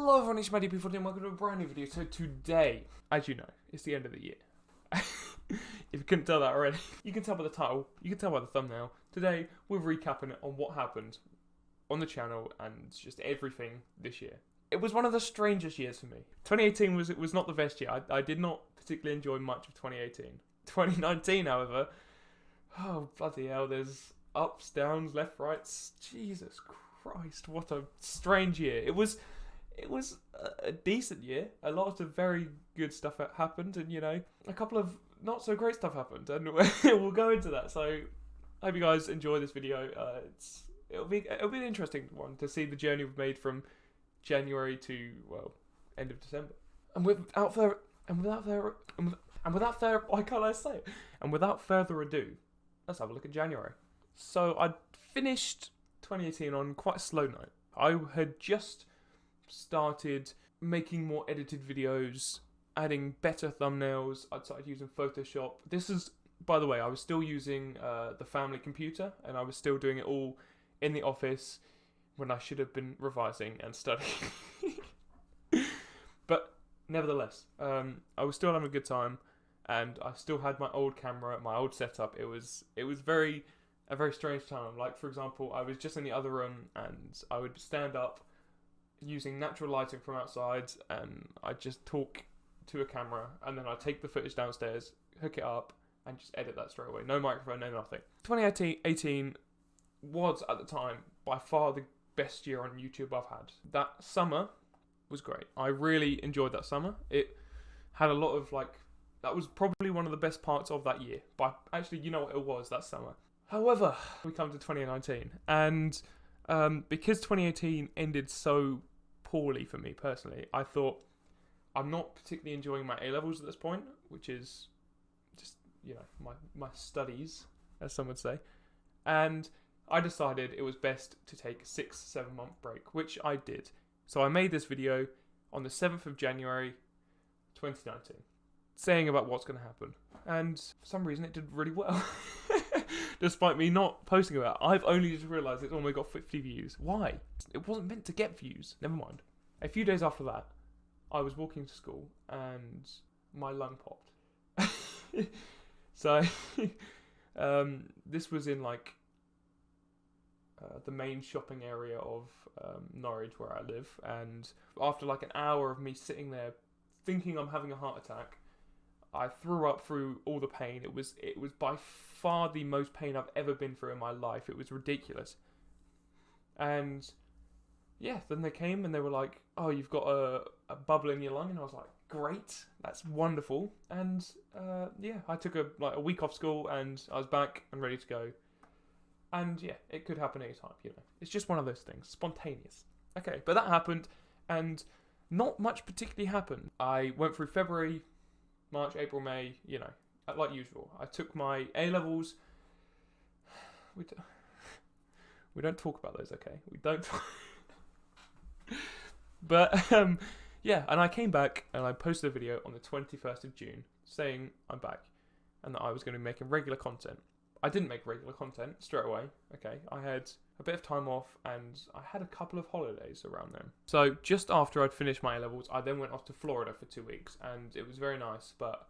Hello everyone, it's Maddie P14 and welcome to a brand new video. So today, as you know, it's the end of the year. If you couldn't tell that already, you can tell by the title, you can tell by the thumbnail. Today, we're recapping on what happened on the channel and just everything this year. It was one of the strangest years for me. 2018 was not the best year. I did not particularly enjoy much of 2018. 2019, however, oh bloody hell, there's ups, downs, left, rights. Jesus Christ, what a strange year. It was a decent year. A lot of very good stuff happened, and a couple of not so great stuff happened, and we'll go into that. So I hope you guys enjoy this video. It'll be an interesting one to see the journey we've made from January to end of December. And without further ado, let's have a look at January. So I finished 2018 on quite a slow note. I had just started making more edited videos, adding better thumbnails. I'd started using Photoshop. This is, by the way, I was still using the family computer, and I was still doing it all in the office when I should have been revising and studying. But nevertheless, I was still having a good time, and I still had my old camera, my old setup. It was a very strange time. Like, for example, I was just in the other room, and I would stand up using natural lighting from outside, and I'd just talk to a camera, and then I'd take the footage downstairs, hook it up, and just edit that straight away. No microphone, no nothing. 2018 was, at the time, by far the best year on YouTube I've had. That summer was great. I really enjoyed that summer. It had a lot of, that was probably one of the best parts of that year. But actually, you know what it was that summer. However, we come to 2019, and because 2018 ended so poorly for me personally, I thought, I'm not particularly enjoying my A-levels at this point, which is just, my studies, as some would say. And I decided it was best to take a 6-7 month break, which I did. So I made this video on the 7th of January, 2019, saying about what's going to happen. And for some reason it did really well. Despite me not posting about it. I've only just realised it's only got 50 views. Why? It wasn't meant to get views. Never mind. A few days after that, I was walking to school and my lung popped. So, this was in the main shopping area of Norwich where I live. And after an hour of me sitting there thinking I'm having a heart attack, I threw up through all the pain. It was by far the most pain I've ever been through in my life. It was ridiculous. And yeah, then they came and they were like, oh, you've got a bubble in your lung. And I was like, great, that's wonderful. And yeah, I took a week off school and I was back and ready to go. And yeah, it could happen anytime, It's just one of those things, spontaneous. Okay, but that happened and not much particularly happened. I went through February, March, April, May, like usual. I took my A-levels. We don't talk about those, okay? We don't talk. But, yeah, and I came back and I posted a video on the 21st of June saying I'm back and that I was going to be making regular content. I didn't make regular content straight away, okay? I had a bit of time off and I had a couple of holidays around then. So just after I'd finished my A-levels, I then went off to Florida for 2 weeks and it was very nice, but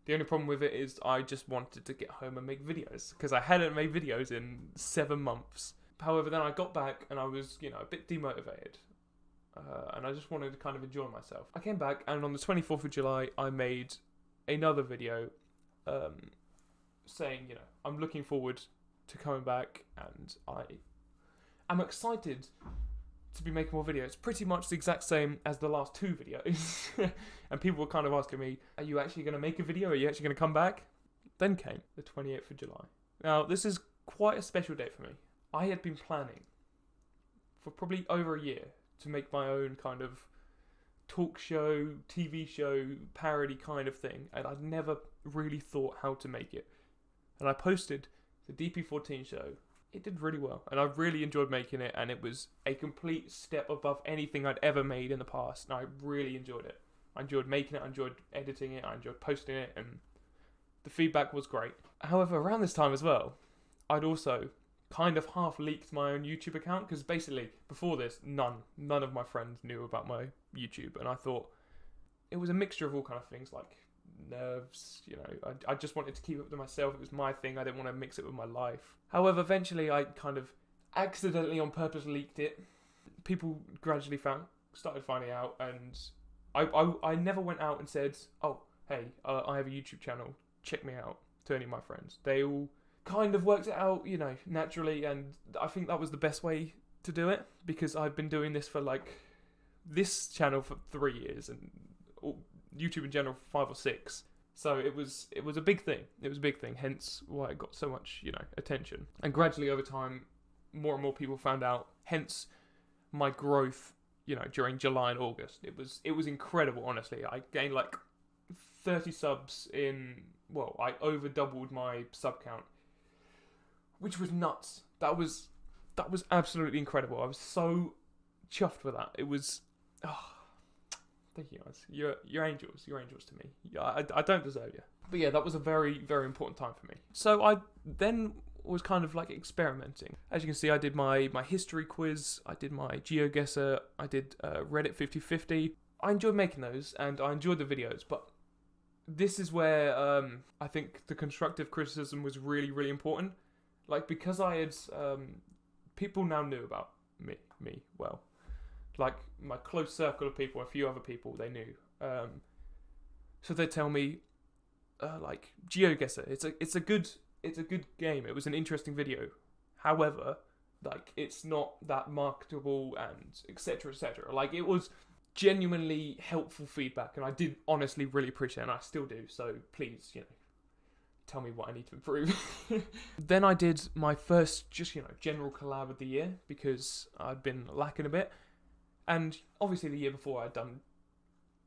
the only problem with it is I just wanted to get home and make videos because I hadn't made videos in 7 months. However, then I got back and I was, a bit demotivated. And I just wanted to kind of enjoy myself. I came back and on the 24th of July, I made another video saying, I'm looking forward to coming back and I'm excited to be making more videos. Pretty much the exact same as the last 2 videos. And people were kind of asking me, are you actually going to make a video? Are you actually going to come back? Then came the 28th of July. Now, this is quite a special date for me. I had been planning for probably over a year to make my own kind of talk show, TV show, parody kind of thing. And I'd never really thought how to make it. And I posted the DP14 show. It did really well. And I really enjoyed making it. And it was a complete step above anything I'd ever made in the past. And I really enjoyed it. I enjoyed making it. I enjoyed editing it. I enjoyed posting it. And the feedback was great. However, around this time as well, I'd also kind of half leaked my own YouTube account, because basically before this, none of my friends knew about my YouTube, and I thought it was a mixture of all kind of things, like nerves, I just wanted to keep it to myself. It was my thing. I didn't want to mix it with my life. However, eventually I kind of accidentally on purpose leaked it. People gradually started finding out, and I never went out and said, oh, hey, I have a YouTube channel, check me out, to any of my friends. They all kind of worked it out, naturally, and I think that was the best way to do it, because I've been doing this for this channel for 3 years, and YouTube in general for 5 or 6. So it was a big thing. It was a big thing, hence why it got so much, attention. And gradually over time, more and more people found out, hence my growth, during July and August. It was incredible, honestly. I gained 30 subs I over doubled my sub count, which was nuts. That was absolutely incredible. I was so chuffed with that. It was, thank you guys. You're angels. You're angels to me. I don't deserve you. But yeah, that was a very, very important time for me. So I then was kind of experimenting. As you can see, I did my history quiz, I did my GeoGuessr, I did Reddit 50/50. I enjoyed making those, and I enjoyed the videos, but this is where I think the constructive criticism was really, really important. Because I had, people now knew about me well. My close circle of people, a few other people, they knew. So they'd tell me, GeoGuessr, it's a good game. It was an interesting video. However, it's not that marketable, and etc. etc. It was genuinely helpful feedback, and I did honestly really appreciate it, and I still do. So please, tell me what I need to improve. Then I did my first general collab of the year, because I'd been lacking a bit. And obviously the year before I'd done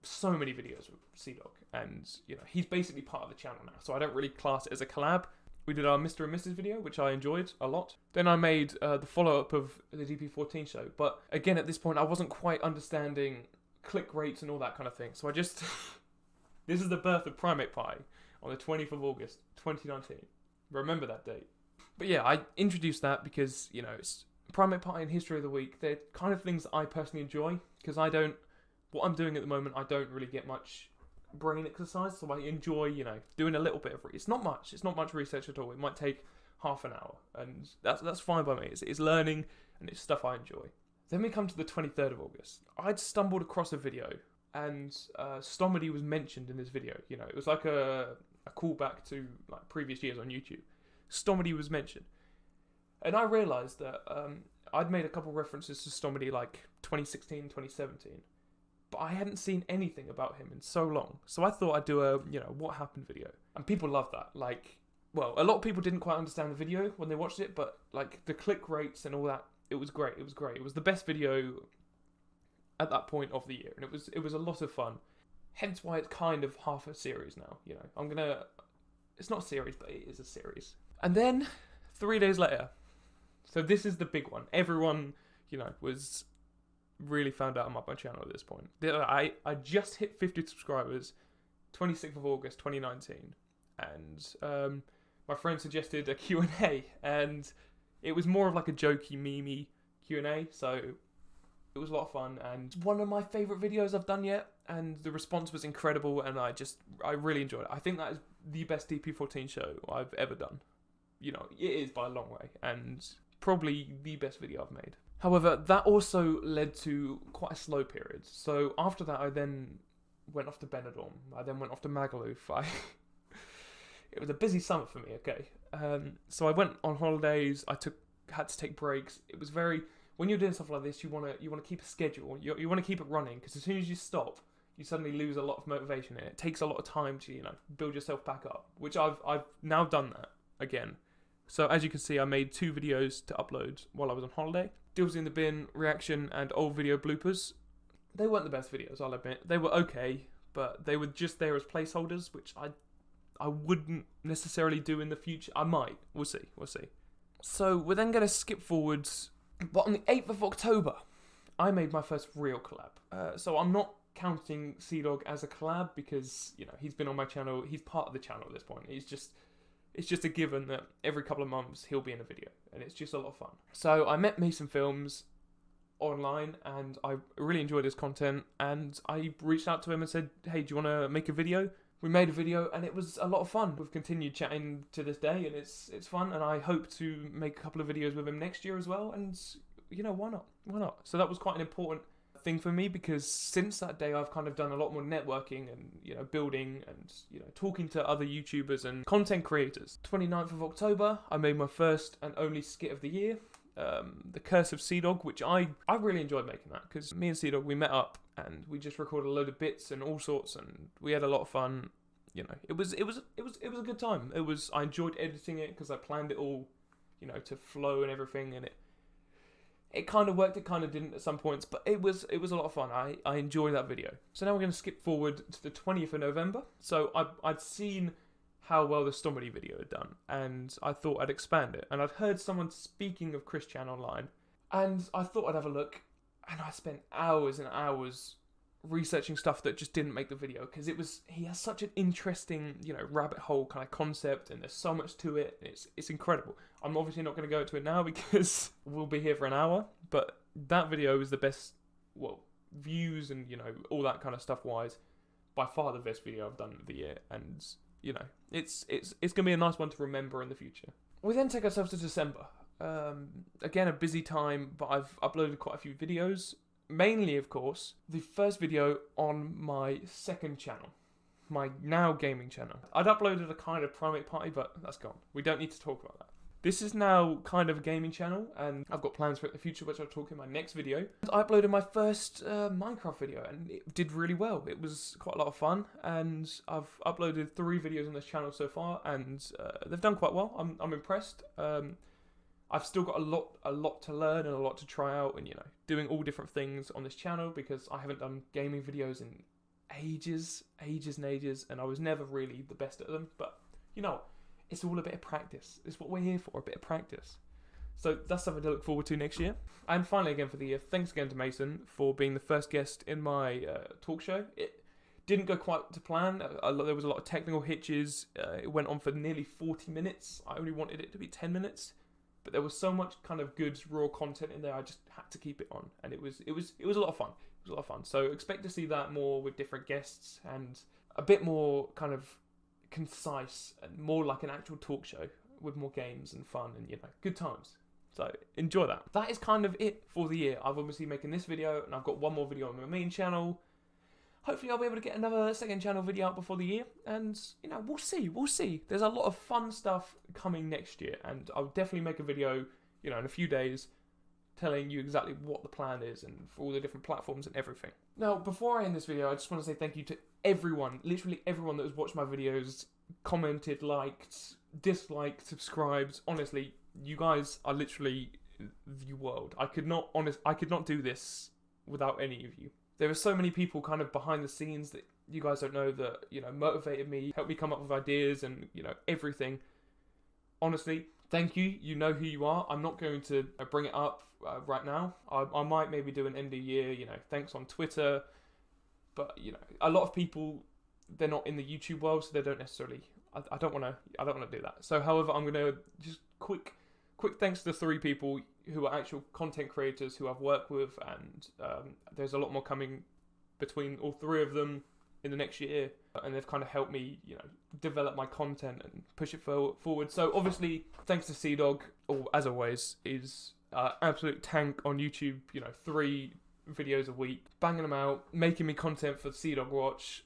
so many videos with C-Dog, and he's basically part of the channel now, so I don't really class it as a collab. We did our Mr. and Mrs. video, which I enjoyed a lot. Then I made the follow-up of the DP14 show, but again at this point I wasn't quite understanding click rates and all that kind of thing, so I just... This is the birth of Primate Pie on the 20th of August 2019. Remember that date. But yeah, I introduced that because, it's Primate Pie and History of the Week. They're kind of things that I personally enjoy, because what I'm doing at the moment, I don't really get much brain exercise, so I enjoy, doing a little bit of it's not much research at all. It might take half an hour, and that's fine by me. It's learning, and it's stuff I enjoy. Then we come to the 23rd of August. I'd stumbled across a video, and Stomedy was mentioned in this video. It was like a callback to previous years on YouTube. Stomedy was mentioned, and I realised that I'd made a couple references to Stomedy 2016, 2017. But I hadn't seen anything about him in so long. So I thought I'd do a, what happened video. And people loved that. A lot of people didn't quite understand the video when they watched it, but the click rates and all that, it was great. It was great. It was the best video at that point of the year. And it was a lot of fun. Hence why it's kind of half a series now. It's not a series, but it is a series. And then 3 days later. So this is the big one. Everyone, was... really found out about my channel at this point. I just hit 50 subscribers 26th of August 2019, and my friend suggested a Q&A, and it was more of a jokey, memey Q&A, so it was a lot of fun, and one of my favourite videos I've done yet, and the response was incredible, and I really enjoyed it. I think that is the best DP14 show I've ever done. It is by a long way, and probably the best video I've made. However, that also led to quite a slow period. So after that, I then went off to Benidorm. I then went off to Magaluf. It was a busy summer for me, okay? So I went on holidays. Had to take breaks. It was when you're doing stuff like this, you want to keep a schedule. You want to keep it running, because as soon as you stop, you suddenly lose a lot of motivation, and it takes a lot of time to build yourself back up. Which I've now done that again. So as you can see, I made 2 videos to upload while I was on holiday. Deals in the Bin reaction and old video bloopers. They weren't the best videos, I'll admit. They were okay, but they were just there as placeholders, which I wouldn't necessarily do in the future. I might. We'll see. So we're then going to skip forwards. But on the 8th of October, I made my first real collab. So I'm not counting C-Dog as a collab, because, he's been on my channel. He's part of the channel at this point. it's just a given that every couple of months he'll be in a video, and it's just a lot of fun. So I met Mason Films online, and I really enjoyed his content, and I reached out to him and said, hey, do you want to make a video? We made a video, and it was a lot of fun. We've continued chatting to this day, and it's fun, and I hope to make a couple of videos with him next year as well, and why not? So that was quite an important thing for me, because since that day I've kind of done a lot more networking and building and talking to other YouTubers and content creators. 29th of October I made my first and only skit of the year, The Curse of Seadog, which I really enjoyed making that, because me and Seadog, we met up and we just recorded a load of bits and all sorts, and we had a lot of fun. It was a good time. I enjoyed editing it because I planned it all to flow and everything, and it kind of worked, it kind of didn't at some points, but it was a lot of fun. I enjoyed that video. So now we're going to skip forward to the 20th of November. So I'd seen how well the Stomedy video had done, and I thought I'd expand it. And I'd heard someone speaking of Chris Chan online, and I thought I'd have a look, and I spent hours and hours researching stuff that just didn't make the video, because he has such an interesting rabbit hole kind of concept, and there's so much to it. It's incredible. I'm obviously not going to go into it now because we'll be here for an hour, but that video is the best, views and all that kind of stuff wise, by far the best video I've done of the year, and it's going to be a nice one to remember in the future. We then take ourselves to December. Again, a busy time, but I've uploaded quite a few videos. Mainly, of course, the first video on my second channel, my Now Gaming channel. I'd uploaded a kind of Primate Party, but that's gone. We don't need to talk about that. This is now kind of a gaming channel, and I've got plans for it in the future, which I'll talk in my next video. I uploaded my first Minecraft video, and it did really well. It was quite a lot of fun, and I've uploaded 3 videos on this channel so far, and they've done quite well. I'm impressed. I've still got a lot to learn and a lot to try out, and doing all different things on this channel, because I haven't done gaming videos in ages, and I was never really the best at them. But it's all a bit of practice. It's what we're here for, a bit of practice. So that's something to look forward to next year. And finally, again for the year, thanks again to Mason for being the first guest in my talk show. It didn't go quite to plan. There was a lot of technical hitches. It went on for nearly 40 minutes. I only wanted it to be 10 minutes. But there was so much kind of good raw content in there, I just had to keep it on, and it was a lot of fun. It was a lot of fun. So expect to see that more with different guests, and a bit more kind of concise and more like an actual talk show with more games and fun and good times. So enjoy that. That is kind of it for the year. I've obviously making this video, and I've got one more video on my main channel. Hopefully I'll be able to get another second channel video out before the year, and we'll see. There's a lot of fun stuff coming next year, and I'll definitely make a video in a few days telling you exactly what the plan is, and for all the different platforms and everything. Now, before I end this video, I just want to say thank you to everyone, literally everyone that has watched my videos, commented, liked, disliked, subscribed. Honestly, you guys are literally the world. I could not do this without any of you. There are so many people kind of behind the scenes that you guys don't know that, motivated me, helped me come up with ideas and, everything. Honestly, thank you. You know who you are. I'm not going to bring it up right now. I might maybe do an end of year, thanks on Twitter. But, a lot of people, they're not in the YouTube world, so they don't necessarily, I don't want to do that. So, however, I'm going to just quick thanks to the 3 people who are actual content creators who I've worked with, and there's a lot more coming between all 3 of them in the next year, and they've kind of helped me, develop my content and push it forward. So obviously, thanks to Seadog, or as always, is absolute tank on YouTube. 3 videos a week, banging them out, making me content for Seadog Watch.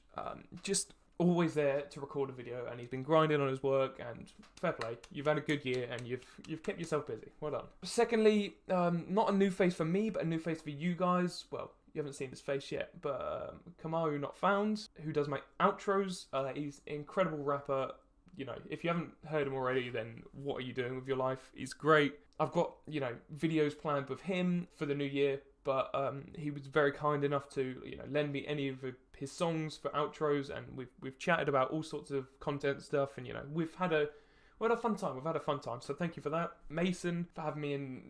Just always there to record a video, and he's been grinding on his work, and fair play. You've had a good year, and you've kept yourself busy. Well done. Secondly, not a new face for me, but a new face for you guys. Well, you haven't seen his face yet, but Kamaru Not Found, who does my outros. He's an incredible rapper. If you haven't heard him already, then what are you doing with your life? He's great. I've got, videos planned with him for the new year, but he was very kind enough to, lend me any of his songs for outros, and we've chatted about all sorts of content stuff, and we've had a fun time. We've had a fun time, so thank you for that. Mason, for having me in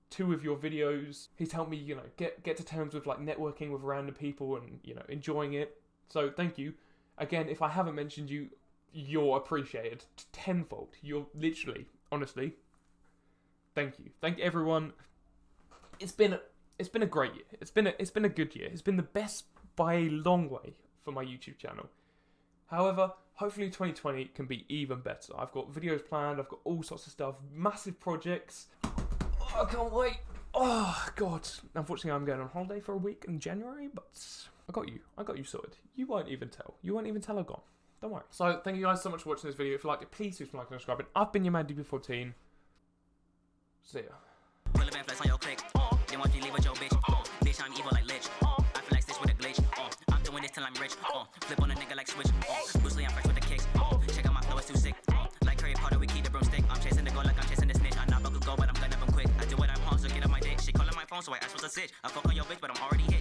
2 of your videos. He's helped me get to terms with networking with random people and enjoying it. So thank you again. If I haven't mentioned you, you're appreciated tenfold. You're literally, honestly, thank you. Thank everyone. It's been a great year. It's been a good year. It's been the best by a long way for my YouTube channel. However, hopefully 2020 can be even better. I've got videos planned, I've got all sorts of stuff, massive projects. Oh, I can't wait. Oh, God. Unfortunately, I'm going on holiday for a week in January, but I got you sorted. You won't even tell I've gone. Don't worry. So, thank you guys so much for watching this video. If you liked it, please do like and subscribe. I've been your man, DB14. See ya. Relevant flex on your click. Then once you leave with your bitch, bitch, I'm evil like Lich. I feel like Stitch with a glitch. I'm doing this till I'm rich. Flip on a nigga like Switch. Bruce Lee, I'm fresh with the kicks. Check out my flow, it's too sick. Like Harry Potter, we keep the broomstick. I'm chasing the goal like I'm chasing the snitch. I'm not about to go, but I'm gonna them quick. I do what I want, so get on my dick. She calling my phone, so I ask what's a sitch. I fuck on your bitch, but I'm already hit.